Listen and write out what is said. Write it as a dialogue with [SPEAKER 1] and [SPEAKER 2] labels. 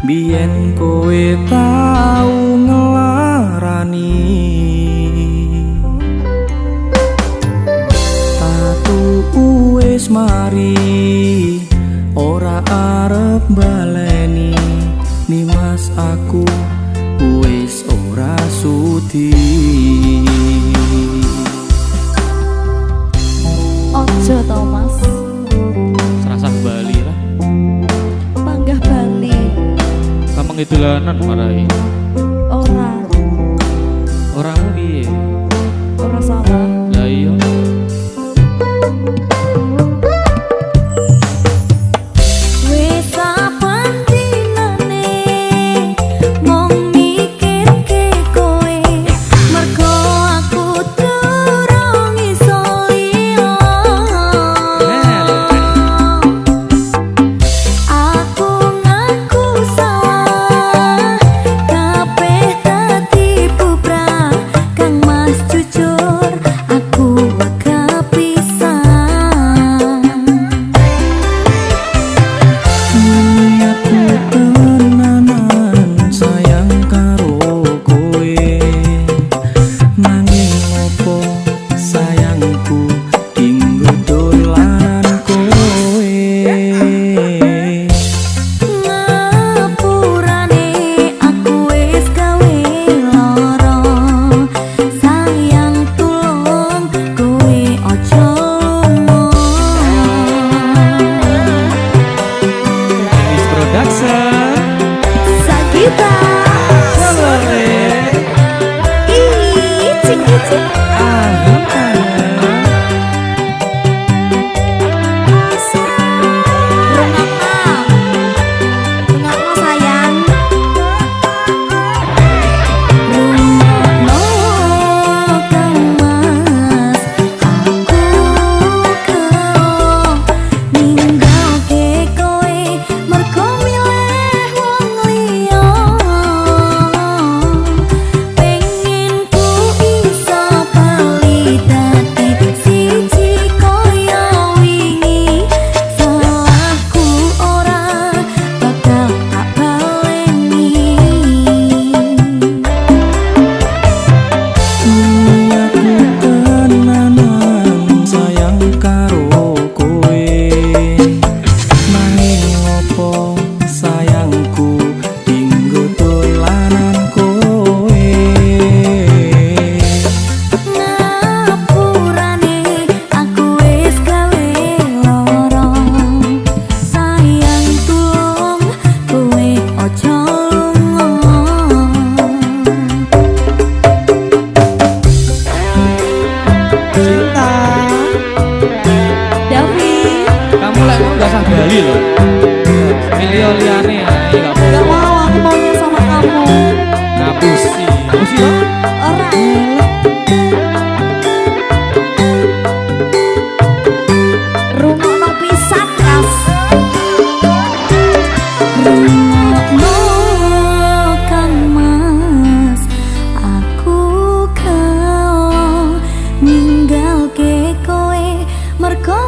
[SPEAKER 1] biyen kowe tau ngelarani tatu wis mari ora arep baleni nimas aku wis ora sudi.
[SPEAKER 2] Ojo to Mas,
[SPEAKER 3] serasa Bali lah.
[SPEAKER 2] panggah Bali.
[SPEAKER 3] Kamu ngidulanan marai.
[SPEAKER 2] Ora,
[SPEAKER 3] Orang piye?
[SPEAKER 2] ora salah.
[SPEAKER 3] Lah iya.
[SPEAKER 2] Wis saben dinane mung mikirke kowe, mergo aku durung iso liya. Aku ngaku salah, kabeh dadi bubrah. Kang Mas jujur, aku kepisan.
[SPEAKER 1] Aku tenanan sayang karo kowe nanging opo sayangku dinggo dolanan kowe.
[SPEAKER 2] Ngapurane aku wis gawe lara, sayang tulung kowe ojo lunga.
[SPEAKER 3] Elis Production.
[SPEAKER 2] Sakita ih cik cik rungokno sayang, rungokno Kang Mas, aku karo ninggalke kowe mergo milih wong liya. Pengen ku iso bali dadi siji kaya wingi, salahku ora bakal tak baleni.
[SPEAKER 1] Aku tenanan sayang karo kowe nanging opo sayangku dinggo dolanan kowe.
[SPEAKER 2] Ngapurane aku wis gawe lara, sayang tulung kowe ojo lunga.
[SPEAKER 3] Cinta.
[SPEAKER 2] David,
[SPEAKER 3] Kamu lek mau gak usah Bali loh. Milih liane ya, enggak
[SPEAKER 2] gak
[SPEAKER 3] mau.
[SPEAKER 2] mau, aku maunya sama kamu.
[SPEAKER 3] Ngapusi. Ngapusi loh.
[SPEAKER 2] Ora rungokno pisan Ras, rungokno Kang Mas, aku kalau ninggalke kowe mergo